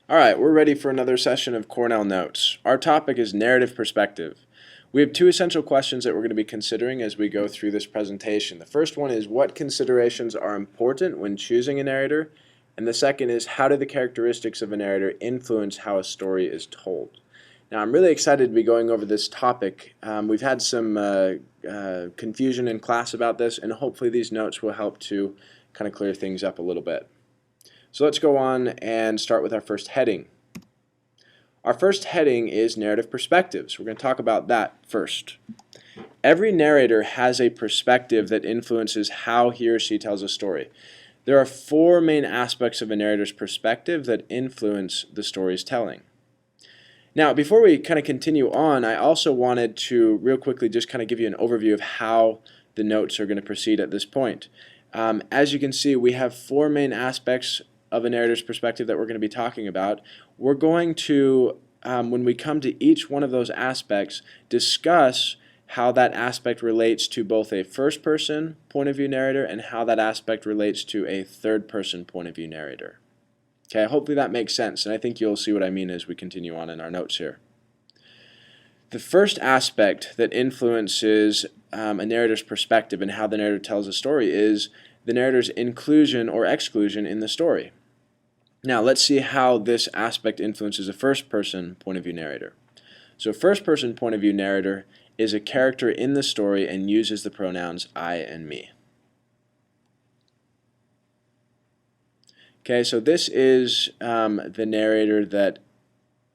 All right, we're ready for another session of Cornell Notes. Our topic is narrative perspective. We have two essential questions that we're going to be considering as we go through this presentation. The first one is what considerations are important when choosing a narrator, and the second is how do the characteristics of a narrator influence how a story is told. Now, I'm really excited to be going over this topic. We've had some confusion in class about this, and hopefully these notes will help to kind of clear things up a little bit. So let's go on and start with our first heading. Our first heading is narrative perspectives. We're going to talk about that first. Every narrator has a perspective that influences how he or she tells a story. There are four main aspects of a narrator's perspective that influence the story's telling. Now, before we kind of continue on, I also wanted to real quickly just kind of give you an overview of how the notes are going to proceed at this point. As you can see, we have four main aspects of a narrator's perspective that we're going to be talking about. We're going to, when we come to each one of those aspects, discuss how that aspect relates to both a first-person point of view narrator and how that aspect relates to a third-person point of view narrator. Okay, hopefully that makes sense, and I think you'll see what I mean as we continue on in our notes here. The first aspect that influences a narrator's perspective and how the narrator tells a story is the narrator's inclusion or exclusion in the story. Now let's see how this aspect influences a first-person point of view narrator. So a first-person point of view narrator is a character in the story and uses the pronouns I and me. Okay, so this is the narrator that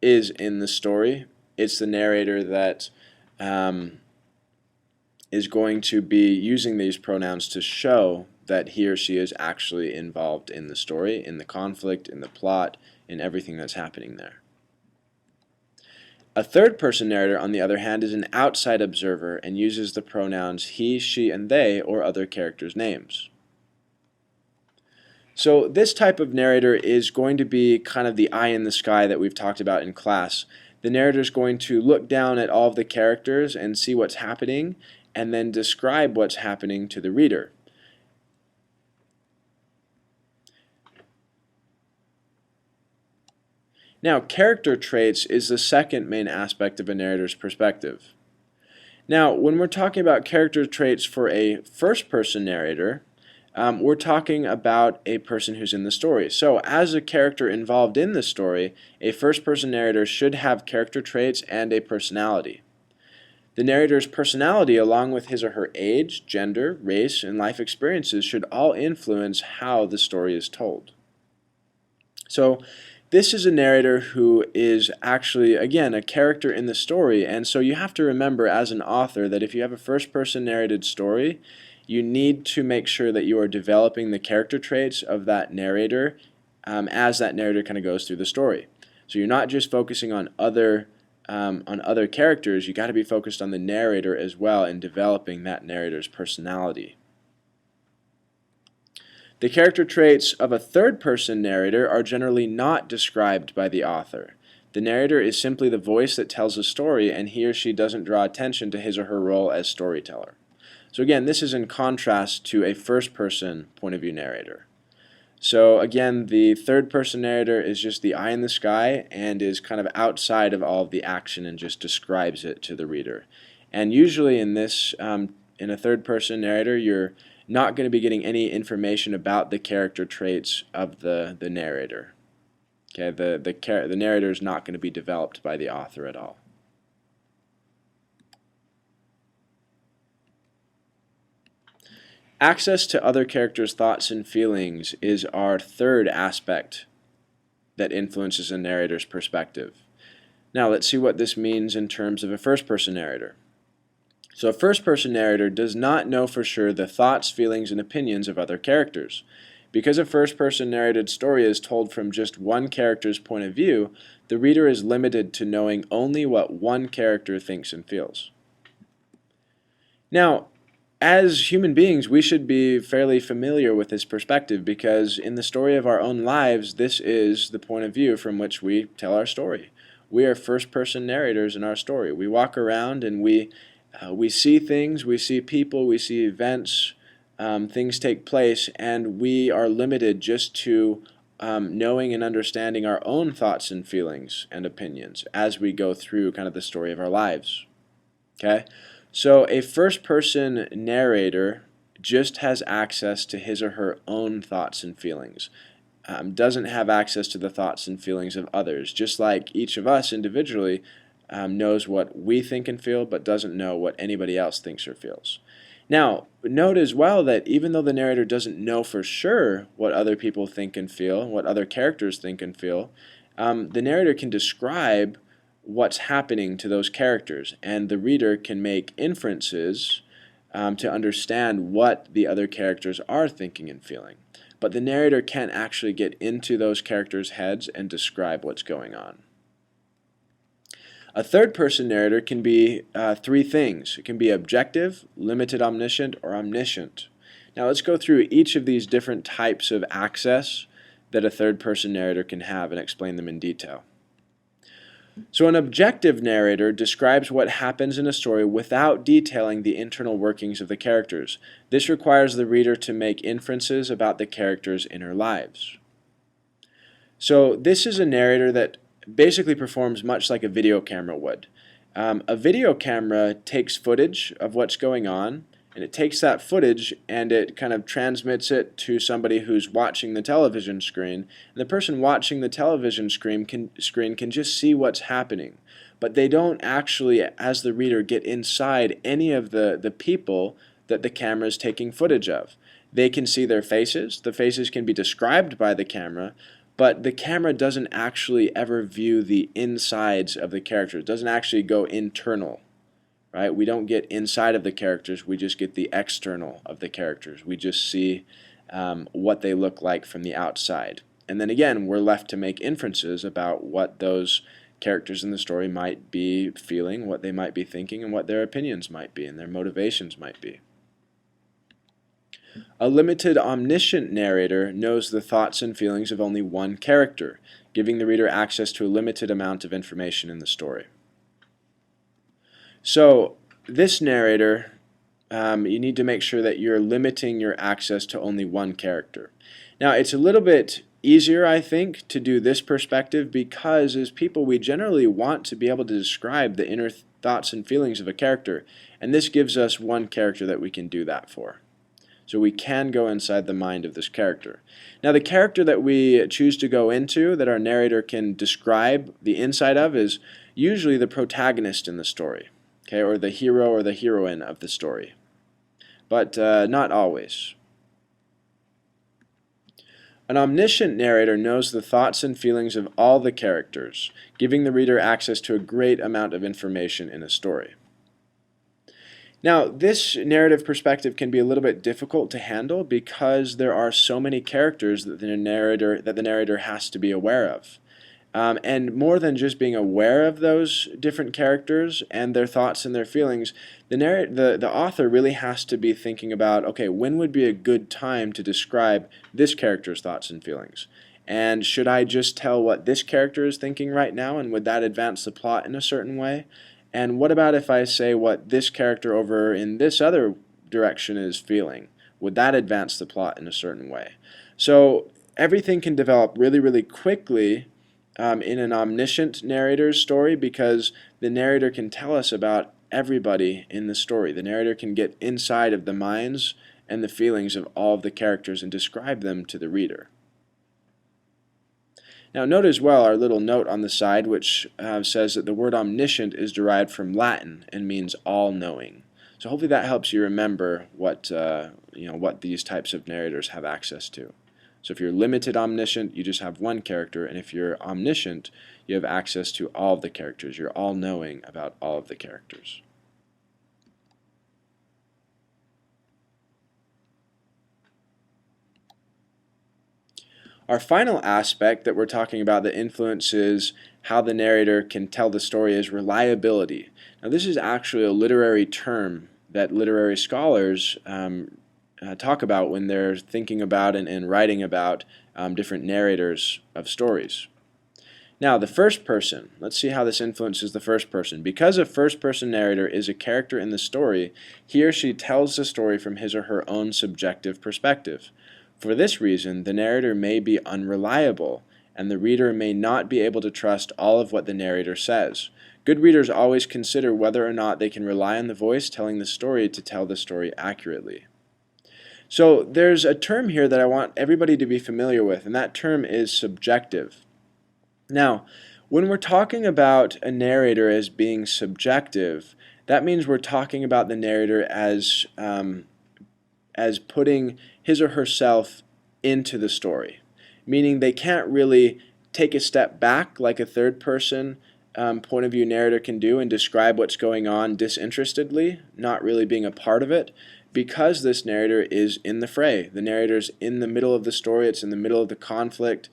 is in the story. It's the narrator that is going to be using these pronouns to show that he or she is actually involved in the story, in the conflict, in the plot, in everything that's happening there. A third-person narrator, on the other hand, is an outside observer and uses the pronouns he, she, and they, or other characters' names. So this type of narrator is going to be kind of the eye in the sky that we've talked about in class. The narrator is going to look down at all of the characters and see what's happening and then describe what's happening to the reader. Now, character traits is the second main aspect of a narrator's perspective. Now, when we're talking about character traits for a first-person narrator, we're talking about a person who's in the story. So, as a character involved in the story, a first-person narrator should have character traits and a personality. The narrator's personality, along with his or her age, gender, race, and life experiences, should all influence how the story is told. So, this is a narrator who is actually, again, a character in the story, and so you have to remember as an author that if you have a first-person narrated story, you need to make sure that you are developing the character traits of that narrator as that narrator kind of goes through the story. So you're not just focusing on other characters, you got to be focused on the narrator as well and developing that narrator's personality. The character traits of a third-person narrator are generally not described by the author. The narrator is simply the voice that tells a story, and he or she doesn't draw attention to his or her role as storyteller. So again, this is in contrast to a first-person point of view narrator. So again, the third-person narrator is just the eye in the sky and is kind of outside of all of the action and just describes it to the reader. And usually in this, in a third-person narrator, you're not going to be getting any information about the character traits of the narrator. Okay, the narrator is not going to be developed by the author at all. Access to other characters' thoughts and feelings is our third aspect that influences a narrator's perspective. Now let's see what this means in terms of a first-person narrator. So a first-person narrator does not know for sure the thoughts, feelings, and opinions of other characters. Because a first-person narrated story is told from just one character's point of view, the reader is limited to knowing only what one character thinks and feels. Now, as human beings, we should be fairly familiar with this perspective because in the story of our own lives, this is the point of view from which we tell our story. We are first-person narrators in our story. We walk around and we see things, we see people, we see events, things take place, and we are limited just to knowing and understanding our own thoughts and feelings and opinions as we go through kind of the story of our lives. Okay? So a first-person narrator just has access to his or her own thoughts and feelings. Doesn't have access to the thoughts and feelings of others, just like each of us individually knows what we think and feel, but doesn't know what anybody else thinks or feels. Now, note as well that even though the narrator doesn't know for sure what other people think and feel, what other characters think and feel, the narrator can describe what's happening to those characters, and the reader can make inferences to understand what the other characters are thinking and feeling. But the narrator can't actually get into those characters' heads and describe what's going on. A third-person narrator can be three things. It can be objective, limited omniscient, or omniscient. Now let's go through each of these different types of access that a third-person narrator can have and explain them in detail. So an objective narrator describes what happens in a story without detailing the internal workings of the characters. This requires the reader to make inferences about the characters' inner lives. So this is a narrator that basically performs much like a video camera would. A video camera takes footage of what's going on, and it takes that footage and it kind of transmits it to somebody who's watching the television screen. And the person watching the television screen can just see what's happening. But they don't actually, as the reader, get inside any of the people that the camera is taking footage of. They can see their faces. The faces can be described by the camera, but the camera doesn't actually ever view the insides of the characters. It doesn't actually go internal. Right? We don't get inside of the characters, we just get the external of the characters. We just see what they look like from the outside. And then again, we're left to make inferences about what those characters in the story might be feeling, what they might be thinking, and what their opinions might be, and their motivations might be. A limited omniscient narrator knows the thoughts and feelings of only one character, giving the reader access to a limited amount of information in the story. So this narrator, you need to make sure that you're limiting your access to only one character. Now it's a little bit easier, I think, to do this perspective because as people we generally want to be able to describe the inner thoughts and feelings of a character, and this gives us one character that we can do that for. So we can go inside the mind of this character. Now the character that we choose to go into, that our narrator can describe the inside of, is usually the protagonist in the story. Okay, or the hero or the heroine of the story, but not always. An omniscient narrator knows the thoughts and feelings of all the characters, giving the reader access to a great amount of information in a story. Now, this narrative perspective can be a little bit difficult to handle because there are so many characters that the narrator has to be aware of. And more than just being aware of those different characters and their thoughts and their feelings, the author really has to be thinking about, okay, when would be a good time to describe this character's thoughts and feelings? And should I just tell what this character is thinking right now, and would that advance the plot in a certain way? And what about if I say what this character over in this other direction is feeling? Would that advance the plot in a certain way? So everything can develop really, really quickly in an omniscient narrator's story because the narrator can tell us about everybody in the story. The narrator can get inside of the minds and the feelings of all of the characters and describe them to the reader. Now note as well our little note on the side which says that the word omniscient is derived from Latin and means all-knowing. So hopefully that helps you remember what these types of narrators have access to. So if you're limited omniscient, you just have one character, and if you're omniscient, you have access to all of the characters. You're all-knowing about all of the characters. Our final aspect that we're talking about that influences how the narrator can tell the story is reliability. Now this is actually a literary term that literary scholars talk about when they're thinking about and writing about different narrators of stories. Now, the first person, let's see how this influences the first person. Because a first-person narrator is a character in the story, he or she tells the story from his or her own subjective perspective. For this reason, the narrator may be unreliable, and the reader may not be able to trust all of what the narrator says. Good readers always consider whether or not they can rely on the voice telling the story to tell the story accurately. So there's a term here that I want everybody to be familiar with, and that term is subjective. Now, when we're talking about a narrator as being subjective, that means we're talking about the narrator as putting his or herself into the story, meaning they can't really take a step back like a third person point of view narrator can do and describe what's going on disinterestedly, not really being a part of it, because this narrator is in the fray. The narrator's in the middle of the story, it's in the middle of the conflict,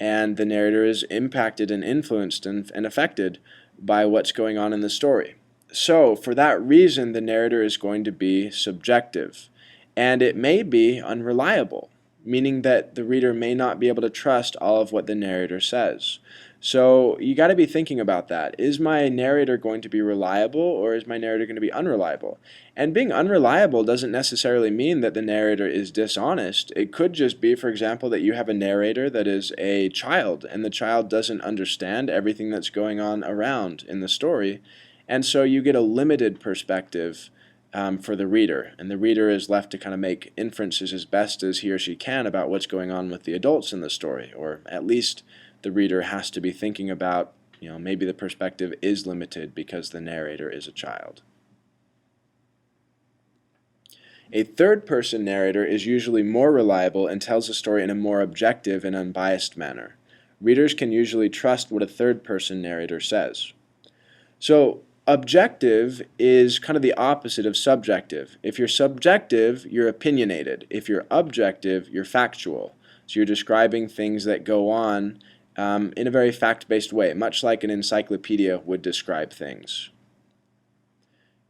and the narrator is impacted and influenced and affected by what's going on in the story. So, for that reason, the narrator is going to be subjective. And it may be unreliable, meaning that the reader may not be able to trust all of what the narrator says. So you got to be thinking about that. Is my narrator going to be reliable, or is my narrator going to be unreliable? And being unreliable doesn't necessarily mean that the narrator is dishonest. It could just be, for example, that you have a narrator that is a child, and the child doesn't understand everything that's going on around in the story, and so you get a limited perspective for the reader, and the reader is left to kind of make inferences as best as he or she can about what's going on with the adults in the story, or at least the reader has to be thinking about, maybe the perspective is limited because the narrator is a child. A third-person narrator is usually more reliable and tells the story in a more objective and unbiased manner. Readers can usually trust what a third-person narrator says. So, objective is kind of the opposite of subjective. If you're subjective, you're opinionated. If you're objective, you're factual. So you're describing things that go on in a very fact-based way, much like an encyclopedia would describe things.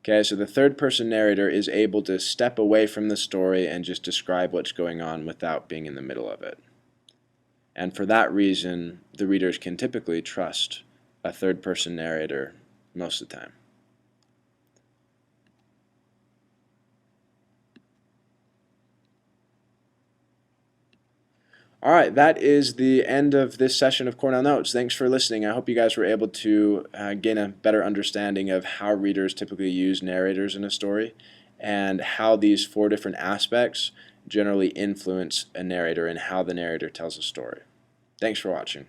Okay, so the third-person narrator is able to step away from the story and just describe what's going on without being in the middle of it. And for that reason, the readers can typically trust a third-person narrator most of the time. All right, that is the end of this session of Cornell Notes. Thanks for listening. I hope you guys were able to gain a better understanding of how readers typically use narrators in a story and how these 4 different aspects generally influence a narrator and how the narrator tells a story. Thanks for watching.